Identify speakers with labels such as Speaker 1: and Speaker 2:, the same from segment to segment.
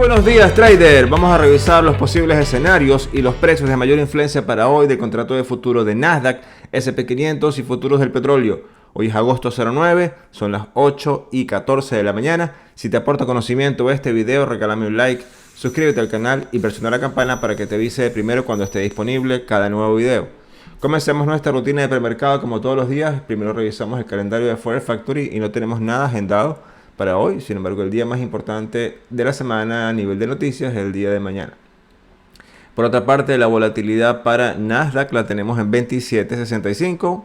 Speaker 1: buenos días, trader. Vamos a revisar los posibles escenarios y los precios de mayor influencia para hoy del contrato de futuro de Nasdaq, S&P 500 y futuros del petróleo. Hoy es agosto 09, son las 8:14 de la mañana. Si te aporta conocimiento este video, regálame un like, suscríbete al canal y presiona la campana para que te avise primero cuando esté disponible cada nuevo video. Comencemos nuestra rutina de premercado como todos los días. Primero revisamos el calendario de Forex Factory y no tenemos nada agendado para hoy. Sin embargo, el día más importante de la semana a nivel de noticias es el día de mañana. Por otra parte, la volatilidad para Nasdaq la tenemos en 27.65,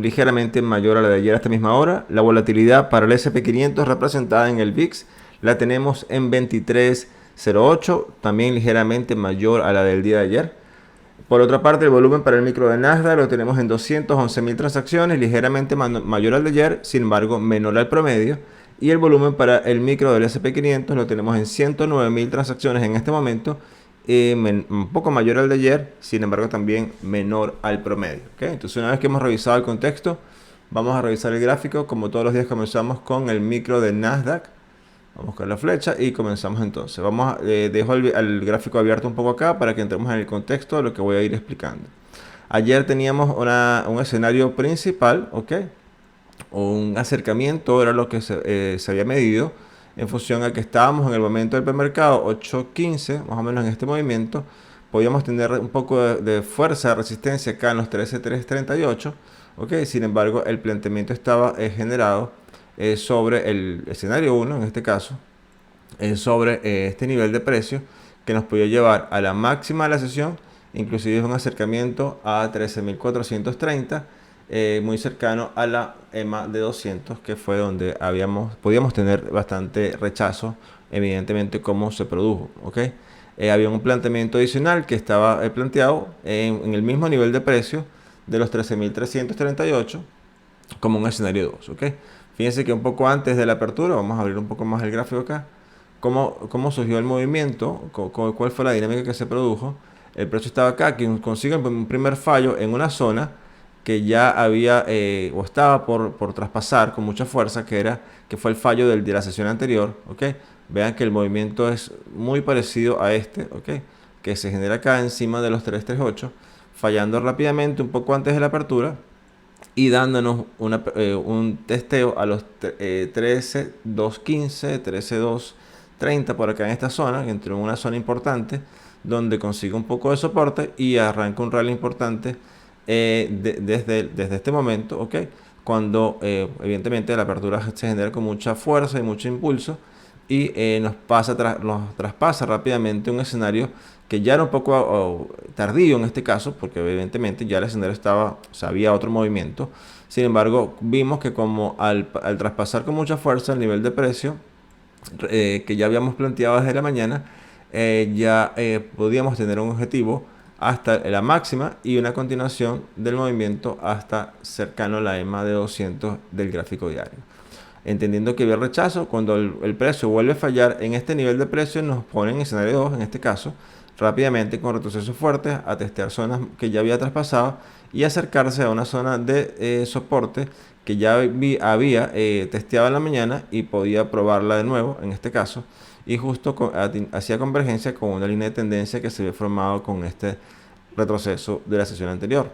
Speaker 1: ligeramente mayor a la de ayer a esta misma hora. La volatilidad para el S&P 500 representada en el VIX la tenemos en 23.08, también ligeramente mayor a la del día de ayer. Por otra parte, el volumen para el micro de Nasdaq lo tenemos en 211.000 transacciones, ligeramente mayor al de ayer, sin embargo menor al promedio. Y el volumen para el micro del S&P 500 lo tenemos en 109.000 transacciones en este momento, un poco mayor al de ayer, sin embargo también menor al promedio. ¿Okay? Entonces, una vez que hemos revisado el contexto, vamos a revisar el gráfico. Como todos los días comenzamos con el micro de Nasdaq. Vamos con la flecha y comenzamos entonces. Dejo el gráfico abierto un poco acá para que entremos en el contexto de lo que voy a ir explicando. Ayer teníamos un escenario principal, ¿ok? Un acercamiento era lo que se había medido en función a que estábamos en el momento del premercado 8.15, más o menos en este movimiento. Podíamos tener un poco de fuerza de resistencia acá en los 13.338, ¿ok? Sin embargo, el planteamiento estaba generado sobre el escenario 1, en este caso, sobre este nivel de precio que nos podía llevar a la máxima de la sesión, inclusive un acercamiento a 13.430, muy cercano a la EMA de 200, que fue donde podíamos tener bastante rechazo, evidentemente, como se produjo, ¿ok? Había un planteamiento adicional que estaba planteado en el mismo nivel de precio de los 13.338 como un escenario 2, ¿ok? Fíjense que un poco antes de la apertura, vamos a abrir un poco más el gráfico acá, cómo surgió el movimiento, cuál fue la dinámica que se produjo. El precio estaba acá, que consigue un primer fallo en una zona que ya había o estaba por traspasar con mucha fuerza, que fue el fallo de la sesión anterior, ¿ok? Vean que el movimiento es muy parecido a este, ¿ok? Que se genera acá encima de los 338, fallando rápidamente un poco antes de la apertura y dándonos un testeo a los 13.215, 13.230 por acá en esta zona, que entró en una zona importante donde consigue un poco de soporte y arranca un rally importante desde este momento, ¿ok? Cuando evidentemente la apertura se genera con mucha fuerza y mucho impulso y nos traspasa rápidamente un escenario que ya era un poco tardío en este caso, porque evidentemente ya el escenario había otro movimiento. Sin embargo, vimos que como al traspasar con mucha fuerza el nivel de precio que ya habíamos planteado desde la mañana, podíamos tener un objetivo hasta la máxima y una continuación del movimiento hasta cercano a la EMA de 200 del gráfico diario. Entendiendo que había rechazo, cuando el precio vuelve a fallar en este nivel de precio, nos pone en escenario 2, en este caso, rápidamente con retrocesos fuertes a testear zonas que ya había traspasado y acercarse a una zona de soporte que ya había testeado en la mañana y podía probarla de nuevo en este caso, y justo hacía convergencia con una línea de tendencia que se había formado con este retroceso de la sesión anterior.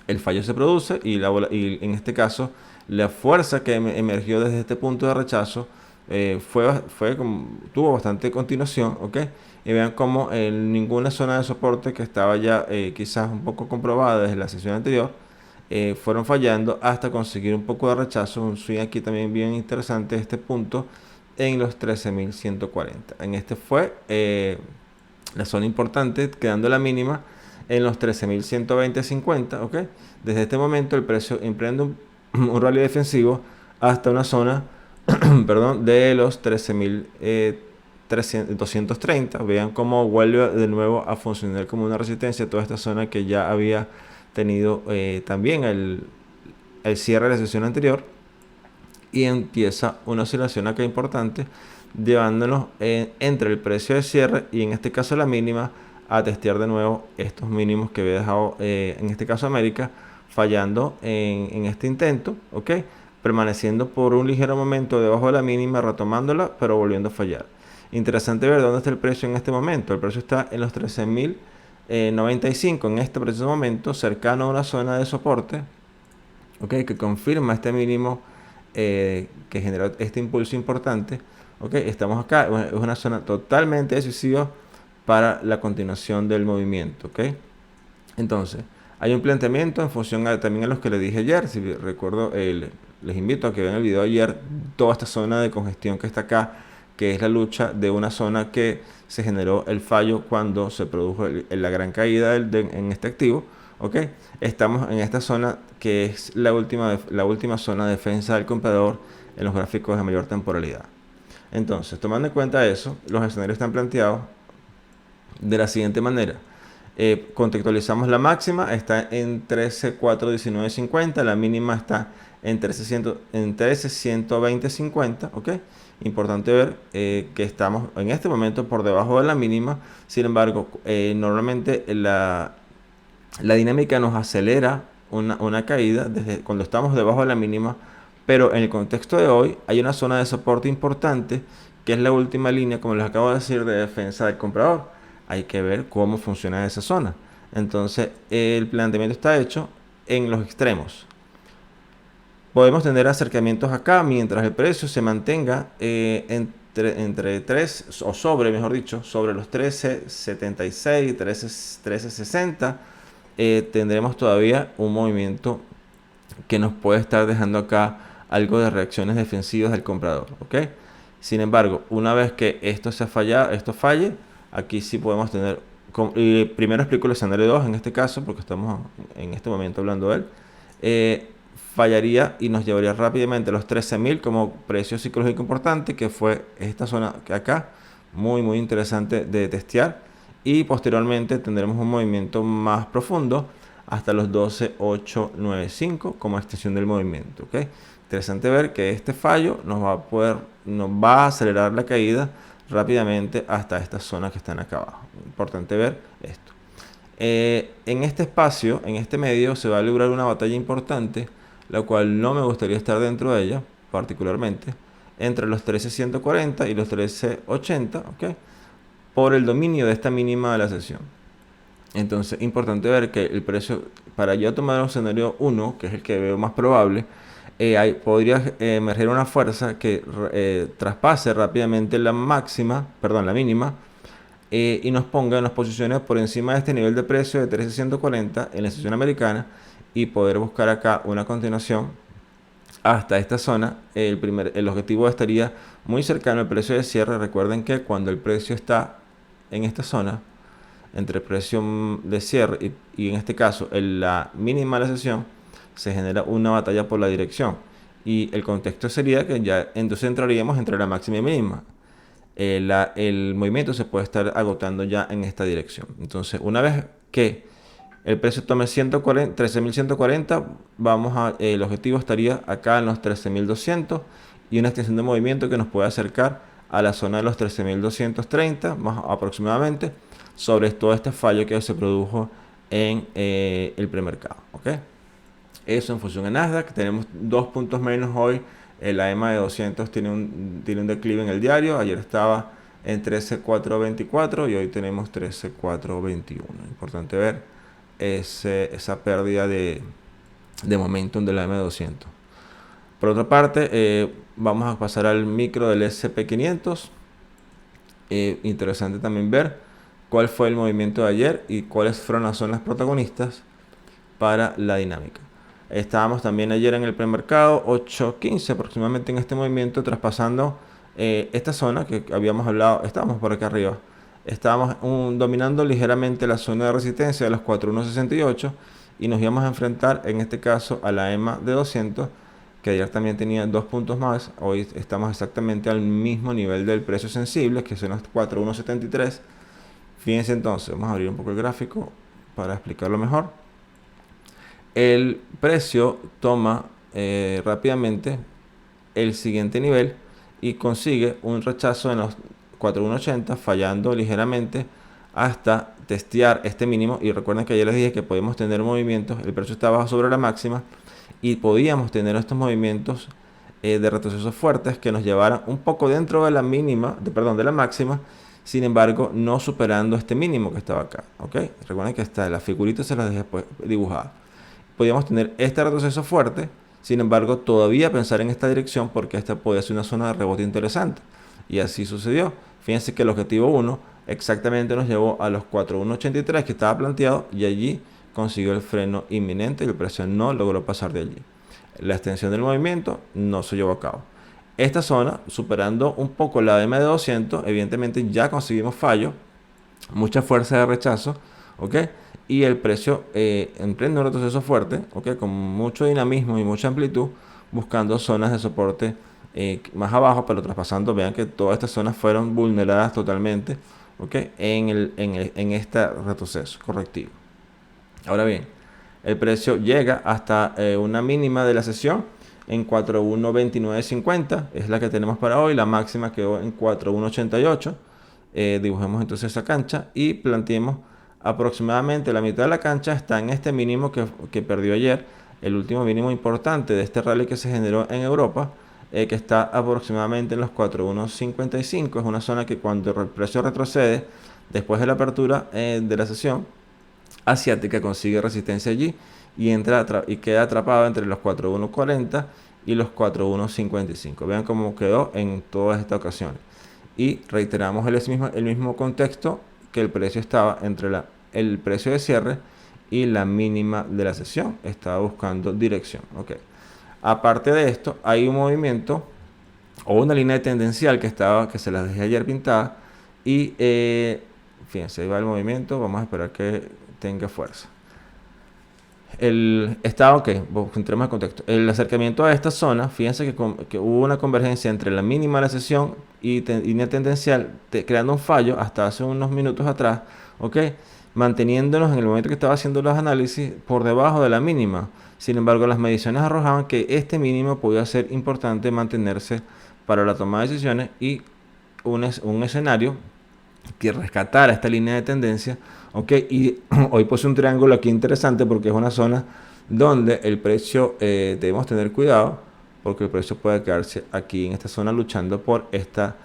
Speaker 1: El fallo se produce y en este caso la fuerza que emergió desde este punto de rechazo tuvo bastante continuación, ¿ok? Y vean como en ninguna zona de soporte que estaba ya quizás un poco comprobada desde la sesión anterior fueron fallando hasta conseguir un poco de rechazo. Un swing aquí también bien interesante este punto en los 13.140. En este fue la zona importante, quedando la mínima en los 13.120.50, ¿ok? Desde este momento el precio emprende un rally defensivo hasta una zona perdón, de los 13.230. Vean cómo vuelve de nuevo a funcionar como una resistencia toda esta zona que ya había tenido también el cierre de la sesión anterior, y empieza una oscilación acá importante llevándonos entre el precio de cierre y en este caso la mínima a testear de nuevo estos mínimos que había dejado en este caso América, fallando en este intento, ¿ok? Permaneciendo por un ligero momento debajo de la mínima, retomándola, pero volviendo a fallar. Interesante ver dónde está el precio en este momento. El precio está en los 13.095 en este preciso momento, cercano a una zona de soporte, ¿ok? Que confirma este mínimo que generó este impulso importante. ¿Ok? Estamos acá, es una zona totalmente decisiva para la continuación del movimiento. ¿Ok? Entonces, hay un planteamiento en función también a los que les dije ayer. Si recuerdo, les invito a que vean el video de ayer, toda esta zona de congestión que está acá, que es la lucha de una zona que se generó el fallo cuando se produjo la gran caída en este activo. ¿Ok? Estamos en esta zona que es la última zona de defensa del comprador en los gráficos de mayor temporalidad. Entonces, tomando en cuenta eso, los escenarios están planteados de la siguiente manera. Contextualizamos la máxima, está en 13.419.50, la mínima está en 13.120.50, ¿ok? Importante ver que estamos en este momento por debajo de la mínima. Sin embargo, normalmente la dinámica nos acelera una caída desde cuando estamos debajo de la mínima, pero en el contexto de hoy hay una zona de soporte importante que es la última línea, como les acabo de decir, de defensa del comprador. Hay que ver cómo funciona esa zona. Entonces, el planteamiento está hecho en los extremos. Podemos tener acercamientos acá mientras el precio se mantenga entre 3 o sobre, mejor dicho, sobre los 13.76, 13.60. Tendremos todavía un movimiento que nos puede estar dejando acá algo de reacciones defensivas del comprador, ¿ok? Sin embargo, una vez que esto falle, aquí sí podemos tener, primero explico el escenario 2 en este caso, porque estamos en este momento hablando de él. Fallaría y nos llevaría rápidamente a los 13.000 como precio psicológico importante, que fue esta zona que acá, muy interesante de testear, y posteriormente tendremos un movimiento más profundo hasta los 12.895 como extensión del movimiento. ¿Ok? Interesante ver que este fallo nos va a acelerar la caída rápidamente hasta estas zonas que están acá abajo. Importante ver esto. En este espacio, en este medio, se va a lograr una batalla importante, la cual no me gustaría estar dentro de ella, particularmente, entre los 13.140 y los 13.80, ¿ok? Por el dominio de esta mínima de la sesión. Entonces, importante ver que el precio, para yo tomar un escenario 1, que es el que veo más probable, podría emerger una fuerza que traspase rápidamente la mínima, y nos ponga en las posiciones por encima de este nivel de precio de 13.140 en la sesión americana y poder buscar acá una continuación hasta esta zona. El objetivo estaría muy cercano al precio de cierre. Recuerden que cuando el precio está en esta zona, entre el precio de cierre y en este caso la mínima de la sesión, se genera una batalla por la dirección. Y el contexto sería que ya entonces entraríamos entre la máxima y mínima. El movimiento se puede estar agotando ya en esta dirección. Entonces, una vez que el precio tome 13.140, el objetivo estaría acá en los 13.200 y una extensión de movimiento que nos puede acercar a la zona de los 13.230 más aproximadamente, sobre todo este fallo que se produjo en el premercado. ¿Ok? Eso en función de Nasdaq. Tenemos 2 puntos menos hoy. La EMA de 200 tiene un declive en el diario. Ayer estaba en 13.424 y hoy tenemos 13.421. Importante ver esa pérdida de momentum de la EMA de 200. Por otra parte, vamos a pasar al micro del SP500. Interesante también ver cuál fue el movimiento de ayer y cuáles fueron las zonas protagonistas para la dinámica. Estábamos también ayer en el premercado 8.15 aproximadamente en este movimiento, traspasando esta zona que habíamos hablado. Estábamos por acá arriba, estábamos dominando ligeramente la zona de resistencia de los 4.168 y nos íbamos a enfrentar en este caso a la EMA de 200, que ayer también tenía 2 puntos más. Hoy estamos exactamente al mismo nivel del precio sensible, que son los 4.173. Fíjense entonces, vamos a abrir un poco el gráfico para explicarlo mejor. El precio toma rápidamente el siguiente nivel y consigue un rechazo en los 4.180, fallando ligeramente hasta testear este mínimo. Y recuerden que ayer les dije que podíamos tener movimientos, el precio estaba sobre la máxima y podíamos tener estos movimientos de retrocesos fuertes que nos llevaran un poco dentro de la mínima, perdón, de la máxima, sin embargo no superando este mínimo que estaba acá, ¿ok? Recuerden que está la figurita, se las dejé dibujada. Podríamos tener este retroceso fuerte, sin embargo todavía pensar en esta dirección porque esta puede ser una zona de rebote interesante. Y así sucedió. Fíjense que el objetivo 1 exactamente nos llevó a los 4.183 que estaba planteado y allí consiguió el freno inminente y el precio no logró pasar de allí. La extensión del movimiento no se llevó a cabo. Esta zona, superando un poco la M200, evidentemente ya conseguimos fallo, mucha fuerza de rechazo, ¿ok? Y el precio emprende un retroceso fuerte, ¿ok? Con mucho dinamismo y mucha amplitud, buscando zonas de soporte más abajo, pero traspasando. Vean que todas estas zonas fueron vulneradas totalmente, ¿ok? En este retroceso correctivo. Ahora bien, el precio llega hasta una mínima de la sesión en 4.129.50, es la que tenemos para hoy. La máxima quedó en 4.188. Dibujemos entonces esa cancha y planteemos aproximadamente la mitad de la cancha está en este mínimo que perdió ayer, el último mínimo importante de este rally que se generó en Europa, que está aproximadamente en los 4.155. Es una zona que cuando el precio retrocede después de la apertura de la sesión asiática consigue resistencia allí y entra y queda atrapado entre los 4.140 y los 4.155. Vean cómo quedó en todas estas ocasiones. Y reiteramos el mismo contexto que el precio estaba entre el precio de cierre y la mínima de la sesión. Estaba buscando dirección. Okay. Aparte de esto, hay un movimiento o una línea tendencial que se las dejé ayer pintada. Y fíjense, ahí va el movimiento. Vamos a esperar que tenga fuerza. Entremos en contexto. El acercamiento a esta zona, fíjense que hubo una convergencia entre la mínima de la sesión y línea tendencial, creando un fallo hasta hace unos minutos atrás, ¿ok? Manteniéndonos en el momento que estaba haciendo los análisis por debajo de la mínima. Sin embargo, las mediciones arrojaban que este mínimo podía ser importante mantenerse para la toma de decisiones y un escenario que rescatara esta línea de tendencia, ¿ok? Y hoy puse un triángulo aquí interesante porque es una zona donde el precio debemos tener cuidado porque el precio puede quedarse aquí en esta zona luchando por esta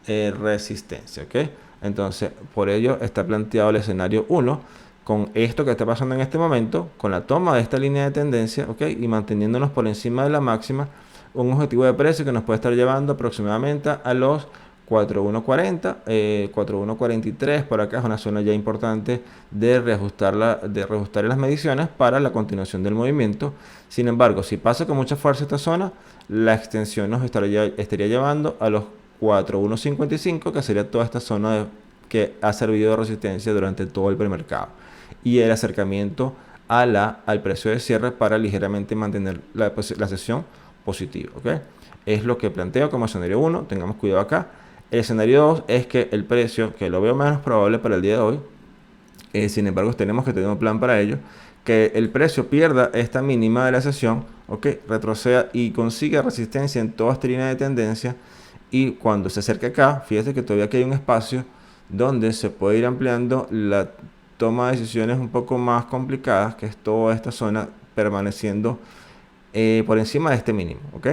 Speaker 1: resistencia, ¿ok? Entonces, por ello está planteado el escenario 1 con esto que está pasando en este momento, con la toma de esta línea de tendencia, ¿ok? Y manteniéndonos por encima de la máxima, un objetivo de precio que nos puede estar llevando aproximadamente a los 4.140, 4.143, por acá es una zona ya importante de reajustar las mediciones para la continuación del movimiento. Sin embargo, si pasa con mucha fuerza esta zona, la extensión nos estaría llevando a los 4.155, que sería toda esta zona que ha servido de resistencia durante todo el premercado, y el acercamiento al precio de cierre para ligeramente mantener la sesión positiva, ¿okay? Es lo que planteo como escenario 1, tengamos cuidado acá. El escenario 2 es que el precio, que lo veo menos probable para el día de hoy, sin embargo tenemos que tener un plan para ello, que el precio pierda esta mínima de la sesión, ¿okay? Retroceda y consiga resistencia en toda esta línea de tendencia, y cuando se acerque acá, fíjate que todavía aquí hay un espacio donde se puede ir ampliando la toma de decisiones un poco más complicadas, que es toda esta zona permaneciendo por encima de este mínimo, ¿ok?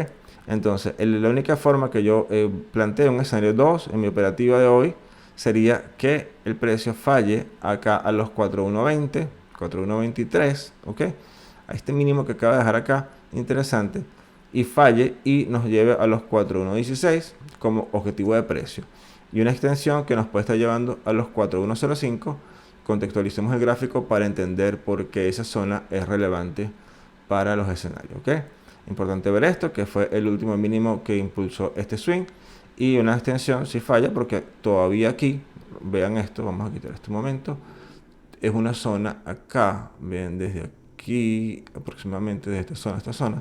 Speaker 1: Entonces, la única forma que yo planteo un escenario 2 en mi operativa de hoy sería que el precio falle acá a los 4.120, 4.123, ¿ok? A este mínimo que acaba de dejar acá, interesante, y falle y nos lleve a los 4.116 como objetivo de precio. Y una extensión que nos puede estar llevando a los 4.105. Contextualicemos el gráfico para entender por qué esa zona es relevante para los escenarios, ¿ok? Importante ver esto, que fue el último mínimo que impulsó este swing, y una extensión si falla, porque todavía aquí, vean esto, vamos a quitar este momento, es una zona acá, ven desde aquí aproximadamente, desde esta zona,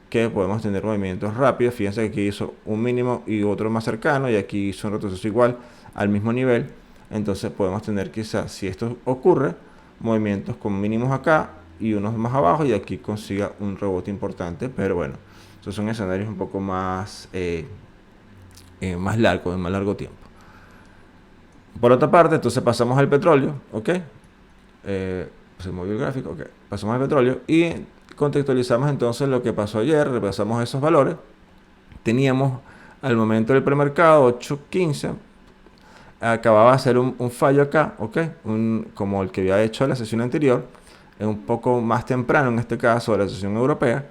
Speaker 1: que podemos tener movimientos rápidos. Fíjense que aquí hizo un mínimo y otro más cercano, y aquí hizo un retroceso igual al mismo nivel. Entonces podemos tener quizás, si esto ocurre, movimientos con mínimos acá y unos más abajo, y aquí consiga un rebote importante. Pero bueno, esos son escenarios un poco más más largos, de más largo tiempo. Por otra parte, entonces pasamos al petróleo, ¿ok? Se movió el gráfico, ¿ok? Pasamos al petróleo y contextualizamos entonces lo que pasó ayer, repasamos esos valores. teníamos al momento del premercado 8.15, acababa de hacer un fallo acá, ¿ok? Como el que había hecho la sesión anterior, un poco más temprano en este caso de la sesión europea,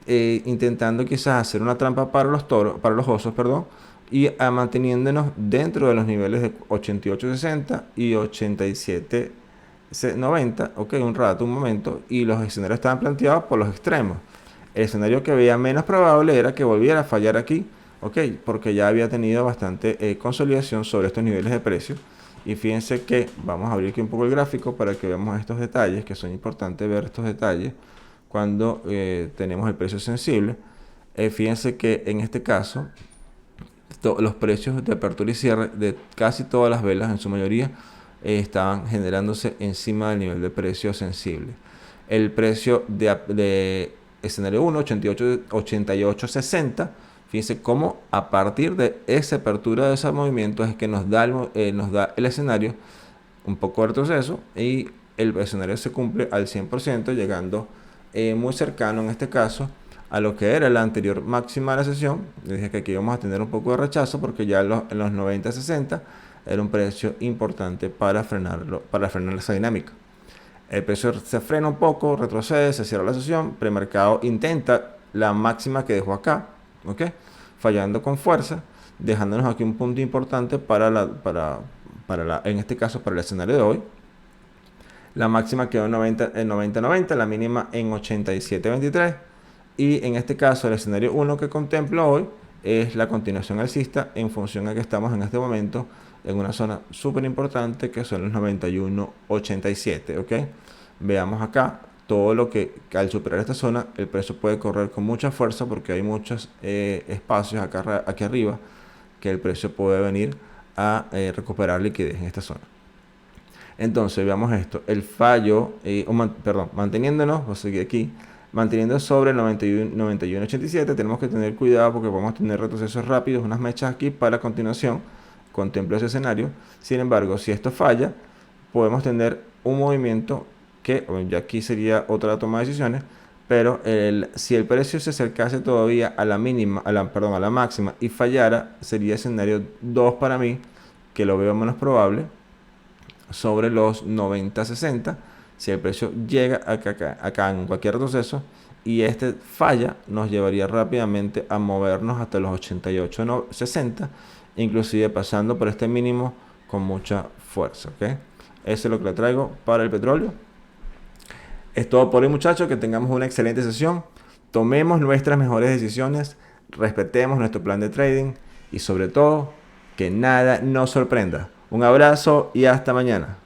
Speaker 1: intentando quizás hacer una trampa para los toros, para los osos, perdón, y manteniéndonos dentro de los niveles de 88.60 y 87.90, ok, un rato, un momento, y los escenarios estaban planteados por los extremos. El escenario que veía menos probable era que volviera a fallar aquí, ok, porque ya había tenido bastante consolidación sobre estos niveles de precio. Y fíjense que vamos a abrir aquí un poco el gráfico para que veamos estos detalles, que son importantes ver estos detalles cuando tenemos el precio sensible. Fíjense que en este caso los precios de apertura y cierre de casi todas las velas, en su mayoría, estaban generándose encima del nivel de precio sensible. El precio de escenario 1, 88.60, fíjense cómo a partir de esa apertura de ese movimiento es que nos da el escenario un poco de retroceso, y el escenario se cumple al 100%, llegando muy cercano en este caso a lo que era la anterior máxima de la sesión. Les dije que aquí íbamos a tener un poco de rechazo porque ya en los 90.60 era un precio importante para frenarlo, para frenar esa dinámica. El precio se frena un poco, retrocede, se cierra la sesión, premercado intenta la máxima que dejó acá, ¿ok? Fallando con fuerza, dejándonos aquí un punto importante en este caso para el escenario de hoy. La máxima quedó en 90.90, la mínima en 87.23. Y en este caso el escenario 1 que contemplo hoy es la continuación alcista en función a que estamos en este momento en una zona súper importante que son los 91.87, ¿ok? Veamos acá todo lo que al superar esta zona el precio puede correr con mucha fuerza porque hay muchos espacios aquí arriba que el precio puede venir a recuperar liquidez en esta zona. Entonces veamos esto, el fallo, manteniéndonos, voy a seguir aquí, manteniendo sobre el 91.87, tenemos que tener cuidado porque vamos a tener retrocesos rápidos, unas mechas aquí para la continuación, contemplo ese escenario. Sin embargo, si esto falla, podemos tener un movimiento que, ya aquí sería otra toma de decisiones, pero si el precio se acercase todavía a la mínima, a la máxima y fallara, sería escenario 2 para mí, que lo veo menos probable, sobre los 90.60. Si el precio llega acá en cualquier retroceso y este falla, nos llevaría rápidamente a movernos hasta los 88.60, inclusive pasando por este mínimo con mucha fuerza, ¿ok? Eso es lo que le traigo para el petróleo. Es todo por hoy, muchachos, que tengamos una excelente sesión, tomemos nuestras mejores decisiones, respetemos nuestro plan de trading y sobre todo que nada nos sorprenda. Un abrazo y hasta mañana.